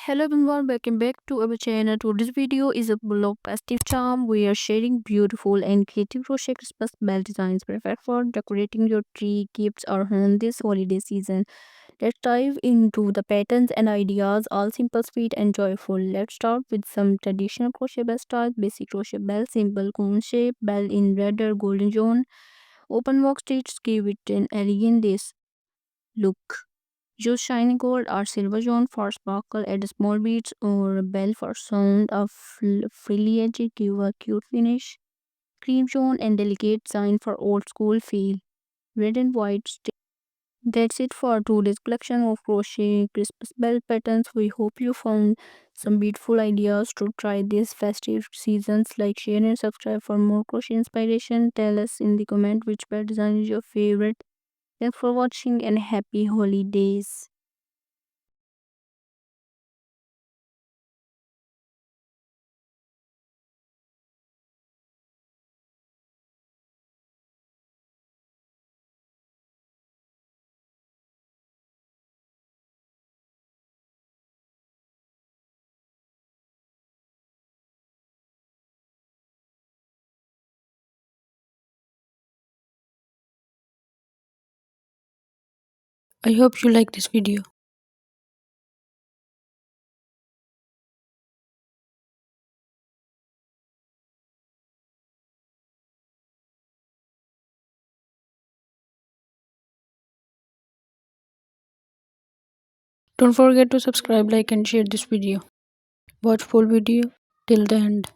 Hello everyone, welcome back to our channel. Today's video is a full of festive charm. We are sharing beautiful and creative crochet Christmas bell designs perfect for decorating your tree, gifts, or home this holiday season. Let's dive into the patterns and ideas, all simple, sweet, and joyful. Let's start with some traditional crochet bell styles. Basic crochet bell, simple cone shape, bell in red or golden zone. Open work stitch give it an elegant lace look. Use shiny gold or silver zone for sparkle, add small beads or a bell for sound of foliage, give a cute finish. Cream zone and delicate design for old school feel. Red and white stick. That's it for today's collection of crochet Christmas bell patterns. We hope you found some beautiful ideas to try this festive seasons. Like, share, and subscribe for more crochet inspiration. Tell us in the comment which bell design is your favorite. Thanks for watching and happy holidays. I hope you like this video. Don't forget to subscribe, like and share this video. Watch full video till the end.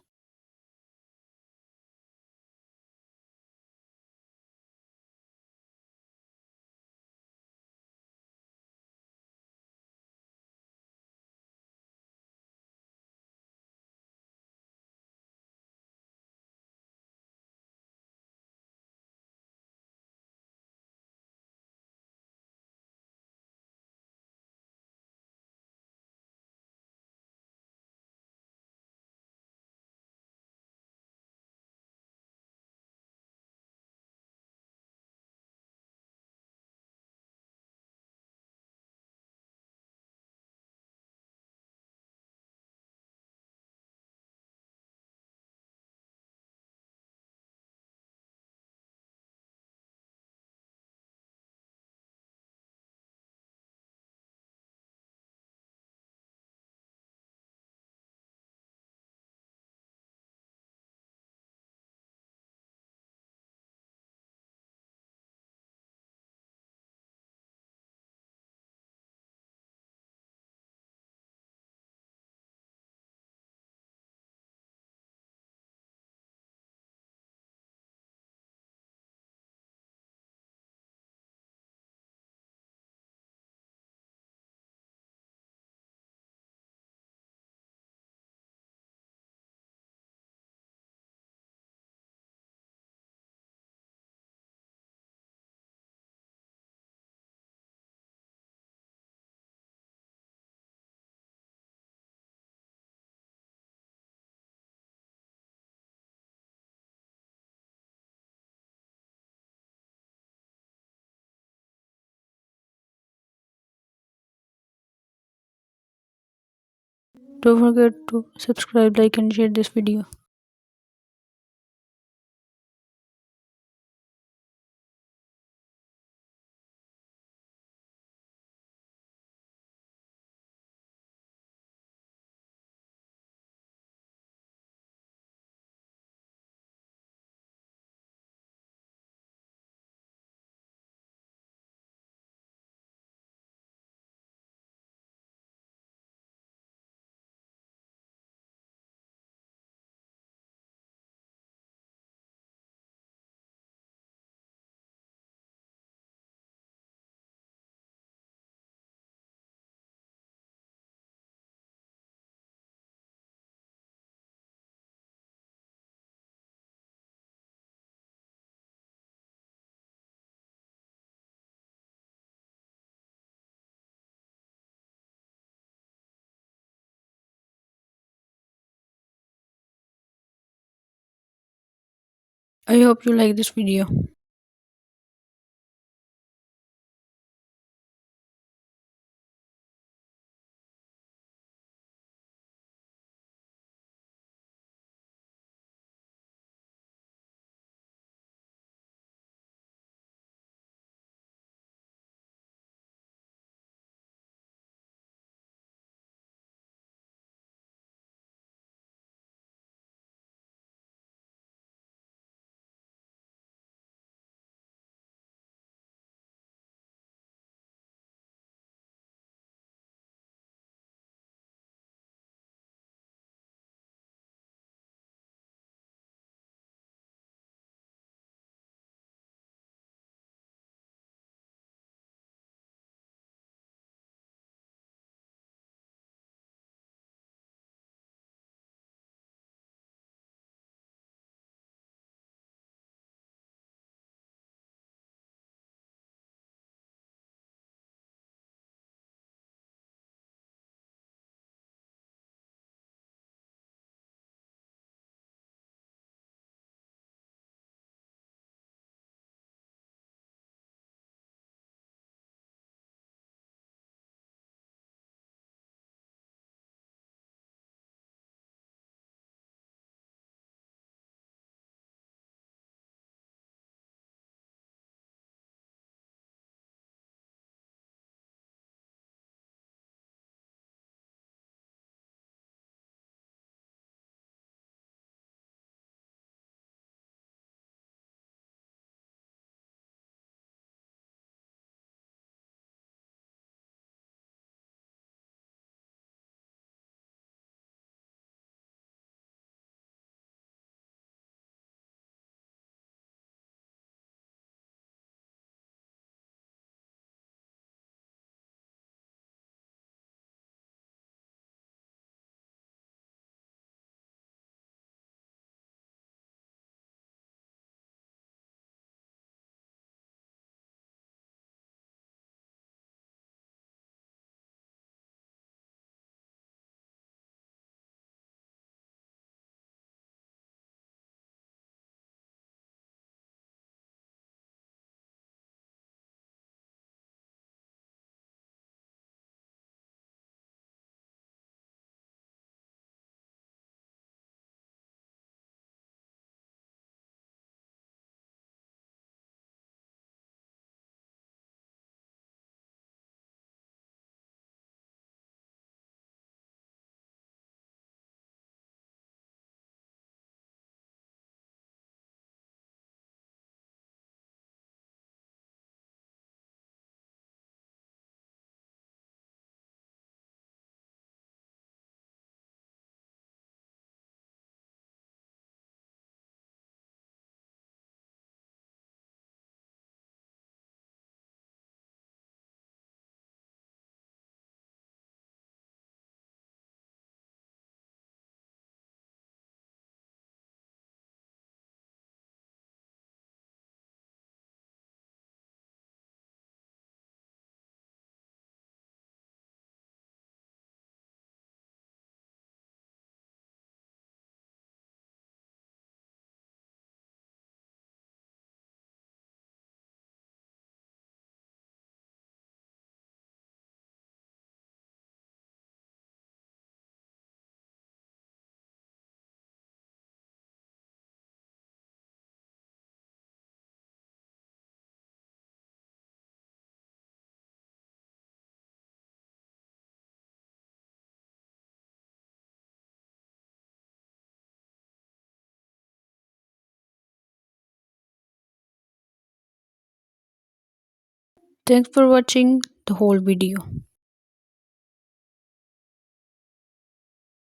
Don't forget to subscribe, like and share this video. I hope you like this video. Thanks for watching the whole video.